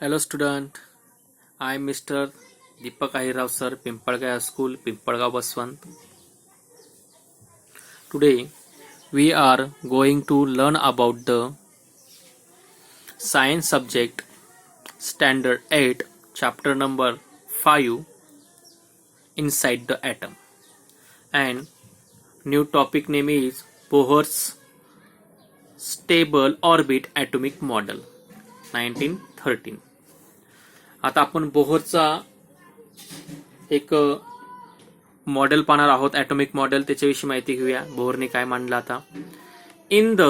Hello student, I am Mr. Deepak Ahirrao sir, Pimpalgai School, Pimpalgaon Baswant. Today we are going to learn about the science subject standard 8 chapter number 5 inside the atom, and new topic name is Bohr's stable orbit atomic model 1913. आता आपण बोहरचा एक model पाहणार आहोत, atomic model. त्याच्याविषयी माहिती घेऊया. बोहरने काय मांडलं आता. In the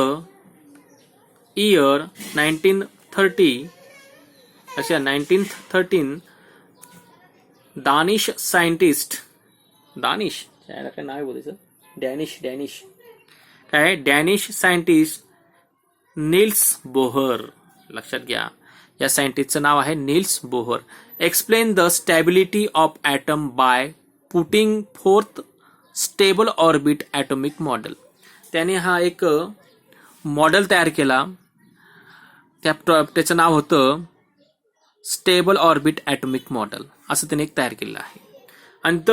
year 1913 Danish scientist, Danish काय नाव बोलायचं, डॅनिश काय, डॅनिश सायंटिस्ट निल्स बोहर, लक्षात घ्या, या सायंटिस्टचं नाव आहे Niels Bohr. Explain the stability of atom by putting forth stable orbit atomic model. त्याने हा एक मॉडेल तयार केला, त्याचं नाव होतं स्टेबल ऑर्बिट ॲटॉमिक मॉडेल, असं त्याने एक तयार केलेलं आहे. आणि the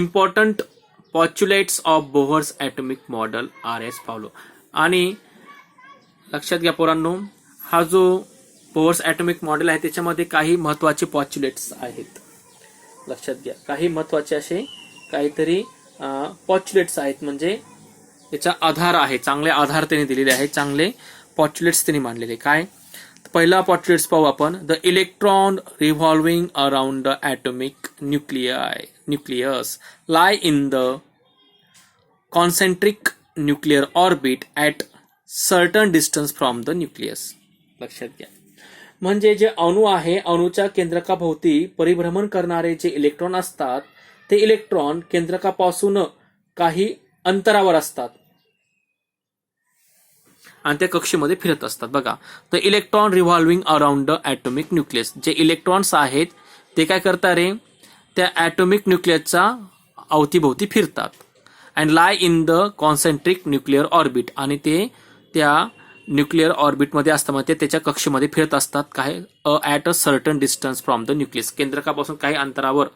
important postulates of Bohr's atomic model are as follow. आणि लक्षात घ्या पोरांनो, हा जो बोहर्स ॲटॉमिक मॉडेल आहे त्याच्यामध्ये काही महत्वाचे पॉच्युलेट्स आहेत. लक्षात घ्या, काही महत्वाचे असे काहीतरी पॉच्युलेट्स आहेत, म्हणजे त्याचा आधार आहे, चांगले आधार त्यांनी दिलेले आहेत, चांगले पॉच्युलेट्स त्यांनी मांडलेले. काय पहिला पॉच्युलेट्स पाहू आपण. The electron revolving around the atomic nucleus Lai in the concentric nuclear orbit at certain distance from the nucleus. लक्षात घ्या, म्हणजे जे अणू आहे, अणूच्या केंद्रकाभोवती परिभ्रमण करणारे जे इलेक्ट्रॉन असतात, ते इलेक्ट्रॉन केंद्रकापासून काही अंतरावर असतात आणि त्या कक्षेमध्ये फिरत असतात. बघा, the electron revolving around the atomic nucleus. जे इलेक्ट्रॉन्स आहेत ते काय करतात रे, त्या ॲटॉमिक न्यूक्लियसच्या अवतीभोवती फिरतात. And lie in the concentric nuclear orbit, आणि ते त्या न्यूक्लियर ऑर्बिटमध्ये असतात, म्हणजे त्याच्या कक्षेमध्ये फिरत असतात. काय, at a certain distance from the nucleus. केंद्रकापासून काही अंतरावर,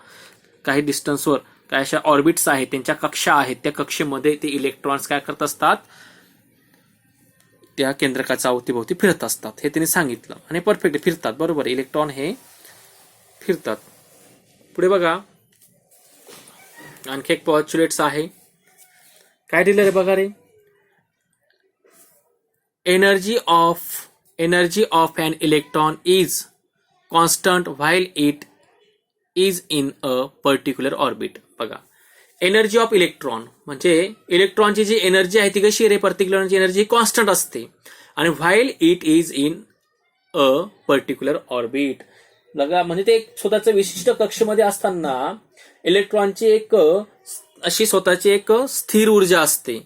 काही डिस्टन्सवर काय अशा ऑर्बिट्स आहेत, त्यांच्या कक्षा आहेत, त्या कक्षेमध्ये ते इलेक्ट्रॉन्स काय करत असतात, त्या केंद्रकाच्या अवतीभोवती फिरत असतात. हे त्यांनी सांगितलं आणि परफेक्ट फिरतात. बरोबर, इलेक्ट्रॉन हे फिरतात. पुढे बघा, आणखी एक पॉच्युलेट्स आहे. काय दिलं रे बघा रे, energy of an electron is constant while it is in a particular orbit. बघा, एनर्जी ऑफ इलेक्ट्रॉन म्हणजे इलेक्ट्रॉनची जी एनर्जी आहे ती कशी रे, पर्टिक्युलर एनर्जी कॉन्स्टंट असते. आणि while it is in a particular orbit. बघा, म्हणजे ते स्वतःच्या विशिष्ट कक्षेमध्ये असताना इलेक्ट्रॉनची एक अशी स्वतःची एक स्थिर ऊर्जा असते,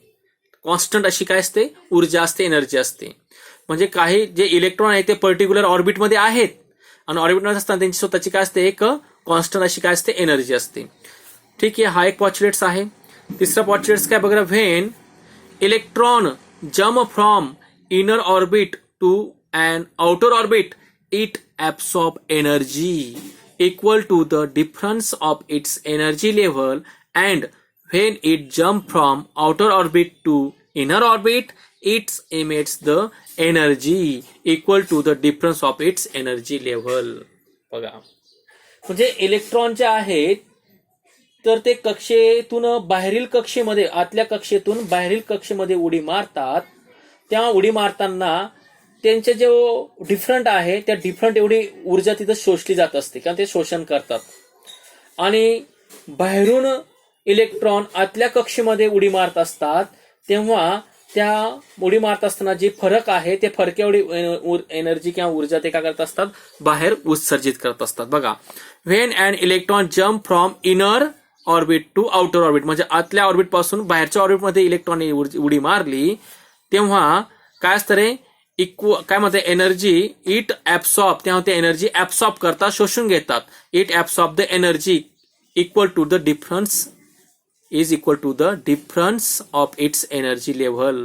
कॉन्स्टंट अशी काय असते, ऊर्जा असते, एनर्जी असते. म्हणजे काही जे इलेक्ट्रॉन आहेत ते पर्टिक्युलर ऑर्बिटमध्ये आहेत आणि ऑर्बिटमध्ये असताना त्यांची स्वतःची काय असते, एक कॉन्स्टंट अशी काय असते, एनर्जी असते. ठीक आहे, हा एक पॉच्युलेट्स आहे. तिसरा पॉच्युलेट्स काय बघा, when electron jump from inner orbit to and outer orbit it absorb energy equal to the difference of its energy level, and when it jump from outer orbit to inner orbit, it emits the energy equal to the difference of its energy level. बघा, म्हणजे electron जे आहेत तर ते कक्षेतून बाहेरील कक्षेमध्ये, आतल्या कक्षेतून बाहेरील कक्षेमध्ये उडी मारतात. तेव्हा उडी मारताना त्यांचे जे डिफरंट आहे त्या डिफरंट एवढी ऊर्जा तिथं शोषली जात असते, कारण ते शोषण करतात. आणि बाहेरून इलेक्ट्रॉन आतल्या कक्षेमध्ये उडी मारत असतात, तेव्हा त्या उडी मारत असताना जे फरक आहे ते फरक एवढी एनर्जी किंवा ऊर्जा ते काय करत असतात, बाहेर उत्सर्जित करत असतात. बघा, when and electron jump from inner orbit to outer orbit, म्हणजे आतल्या ऑर्बिट पासून बाहेरच्या ऑर्बिटमध्ये इलेक्ट्रॉन उडी मारली, तेव्हा काय असतं रे, काय म्हणते, एनर्जी इट ॲब्सॉर्ब, तेव्हा ते एनर्जी ॲब्सॉर्ब करतात, शोषून घेतात. It absorb the energy equal to the difference is equal to the difference of its energy level.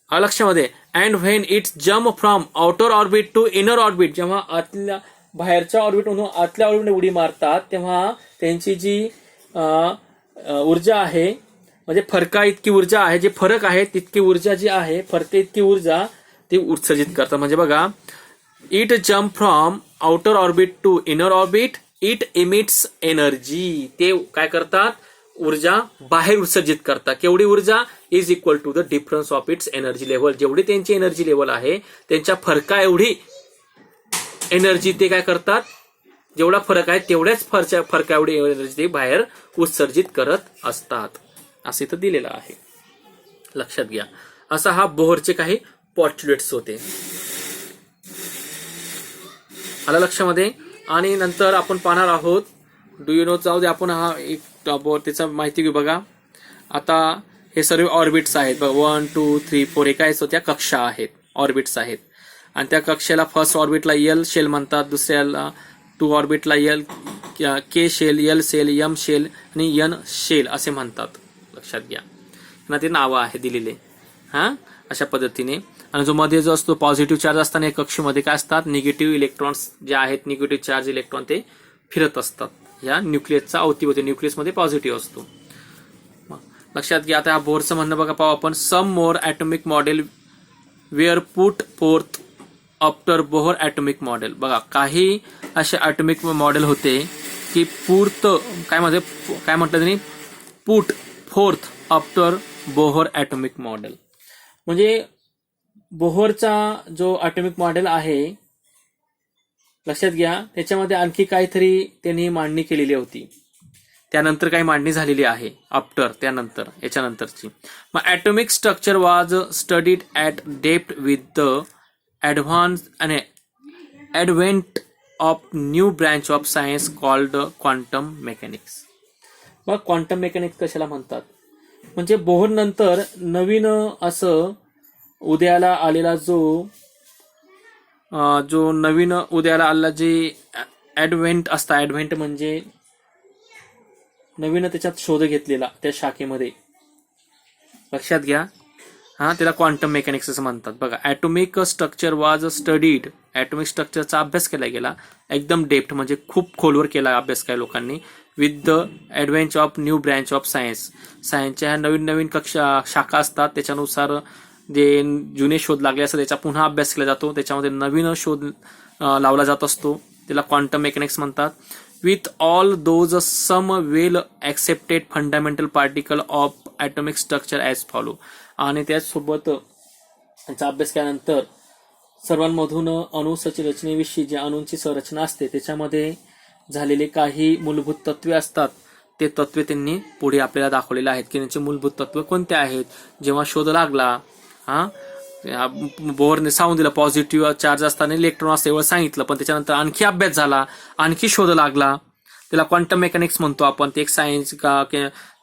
लक्षामध्ये, and when its jump from outer orbit to inner orbit, जेव्हा आतल्या बाहेरच्या ऑर्बिटमधून आतल्या ऑर्बिटमध्ये उडी मारतात तेव्हा त्यांची जी ऊर्जा आहे, म्हणजे फरका इतकी ऊर्जा आहे, जे फरक आहे तितकी ऊर्जा जी आहे, फरके इतकी ऊर्जा ती उत्सर्जित करतात. म्हणजे बघा, it jump from outer orbit to inner orbit, it emits energy. ते काय करतात, ऊर्जा बाहेर उत्सर्जित करतात. केवढी ऊर्जा? Is equal to the difference of its energy level. जेवढी त्यांची एनर्जी लेवल आहे त्यांच्या फरका एवढी एनर्जी ते काय करतात, जेवढा फरक आहे तेवढ्याच फरका एवढी एनर्जी ते बाहेर उत्सर्जित करत असतात, असे तर दिलेलं आहे. लक्षात घ्या. असा हा बोहरचे काही पॉस्ट्युलेट्स होते. आला लक्षामध्ये. आणि नंतर आपण पाहणार आहोत डू यू नो. जाऊ दे, आपण हा एक त्याचा माहिती घेऊ. बघा आता हे सर्व ऑर्बिट्स आहेत. बघा 1 2 3 4 हे काय त्या कक्षा आहेत, ऑर्बिट्स आहेत. आणि त्या कक्षेला फर्स्ट ऑर्बिटला एल शेल म्हणतात, दुसऱ्याला 2 ऑर्बिटला K shell, L shell, M shell आणि एन शेल असे म्हणतात. लक्षात घ्या, ना ते नावं आहे दिलेले. अशा पद्धतीने. आणि जो मध्ये जो असतो पॉझिटिव्ह चार्ज असताना या कक्षेमध्ये काय असतात, निगेटिव्ह इलेक्ट्रॉन्स जे आहेत, निगेटिव्ह चार्ज इलेक्ट्रॉन ते फिरत असतात. या न्यूक्लियसचा अवतीभोवती, न्यूक्लियसमध्ये पॉझिटिव्ह असतो. लक्षात घ्या. आता हा बोहरचं म्हणणं बघा पाहू आपण. Some more atomic model were put forth after Bohr atomic model. बघा काही असे ॲटॉमिक मॉडेल होते की काय म्हटलं त्यांनी, put forth after Bohr atomic model. म्हणजे बोहरचा जो ॲटॉमिक मॉडेल आहे, लक्षात घ्या, त्याच्यामध्ये आणखी काहीतरी त्यांनी मांडणी केलेली होती. त्यानंतर काही मांडणी झालेली आहे आफ्टर, त्यानंतर याच्यानंतरची. मग atomic structure was studied at depth with the advent of new branch of science called quantum mechanics. मग क्वांटम मेकॅनिक्स कशाला म्हणतात, म्हणजे बोहर नंतर नवीन असं उदयाला आलेला जो नवीन उदयाला आलेला जे ॲडव्हेंट असता, ॲडव्हेंट म्हणजे नवीन त्याच्यात शोध घेतलेला त्या शाखेमध्ये. लक्षात घ्या. त्याला क्वांटम मेकॅनिक्स असं म्हणतात. बघा atomic structure was studied, atomic स्ट्रक्चरचा अभ्यास केला गेला एकदम डेप्थ, म्हणजे खूप खोलवर केला अभ्यास काही लोकांनी. With the advent of new branch of science, सायन्सच्या नवीन नवीन शाखा असतात, त्याच्यानुसार जे जुने शोध लागले असतात त्याचा पुन्हा अभ्यास केला जातो, त्याच्यामध्ये नवीन शोध लावला जात असतो, त्याला क्वांटम मेकॅनिक्स म्हणतात. With all those some well accepted fundamental particle of atomic structure as follow. आणि त्याचसोबत याचा अभ्यास केल्यानंतर सर्वांमधून अणुची रचनेविषयी, जे अणूंची संरचना असते त्याच्यामध्ये झालेले काही मूलभूत तत्वे असतात, ते तत्वे त्यांनी पुढे आपल्याला दाखवलेले आहेत की त्यांचे मूलभूत तत्व कोणते आहेत. जेव्हा शोध लागला, बोहरने सांगून दिलं पॉझिटिव्ह चार्ज असताना इलेक्ट्रॉन असं एवढं सांगितलं, पण त्याच्यानंतर आणखी अभ्यास झाला, आणखी शोध लागला, त्याला क्वांटम मेकॅनिक्स म्हणतो आपण. ते एक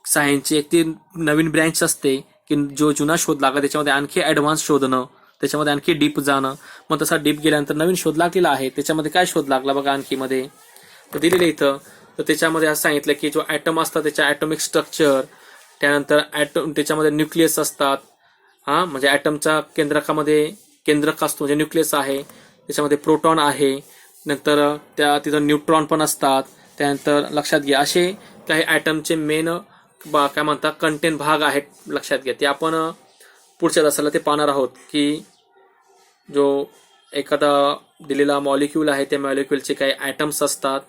सायन्सची एक ती नवीन ब्रँच असते की जो जुना शोध लागला त्याच्यामध्ये आणखी ऍडव्हान्स शोधणं, त्याच्यामध्ये आणखी डीप जाणं. मग तसा डीप गेल्यानंतर नवीन शोध लागलेला आहे. त्याच्यामध्ये काय शोध लागला बघा आणखी मध्ये तर दिलेलं इथं. तर त्याच्यामध्ये असं सांगितलं की जो ॲटम असतात त्याच्या ॲटॉमिक स्ट्रक्चर, त्यानंतर त्याच्यामध्ये न्यूक्लियस असतात, म्हणजे ॲटमच्या केंद्रक असतो म्हणजे न्यूक्लियस आहे, त्याच्यामध्ये प्रोटॉन आहे, नंतर तिथं न्यूट्रॉन पण असतात. त्यानंतर लक्षात घ्या असे काही ॲटमचे मेन काय म्हणतात कंटेंट भाग आहेत. लक्षात घ्या, ते आपण पुढच्या तासाला ते पाहणार आहोत की जो एखादा दिलेला मॉलिक्यूल आहे त्या मॉलिक्यूलचे काही ॲटम्स असतात,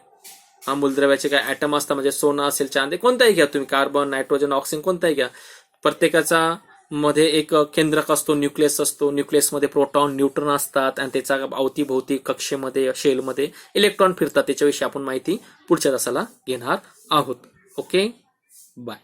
मूलद्रव्याचे काही ॲटम असतात, म्हणजे सोनं असेल, चांदी, कोणताही घ्या तुम्ही, कार्बन, नायट्रोजन, ऑक्सिजन, कोणताही घ्या. प्रत्येकाचा मध्ये एक केंद्रक असतो, न्यूक्लियस असतो. न्यूक्लियसमध्ये प्रोटॉन, न्यूट्रॉन असतात आणि त्याच्या अवतीभोवती कक्षेमध्ये, शेलमध्ये इलेक्ट्रॉन फिरतात. त्याच्याविषयी आपण माहिती पुढच्या तासाला घेणार आहोत. Okay, bye.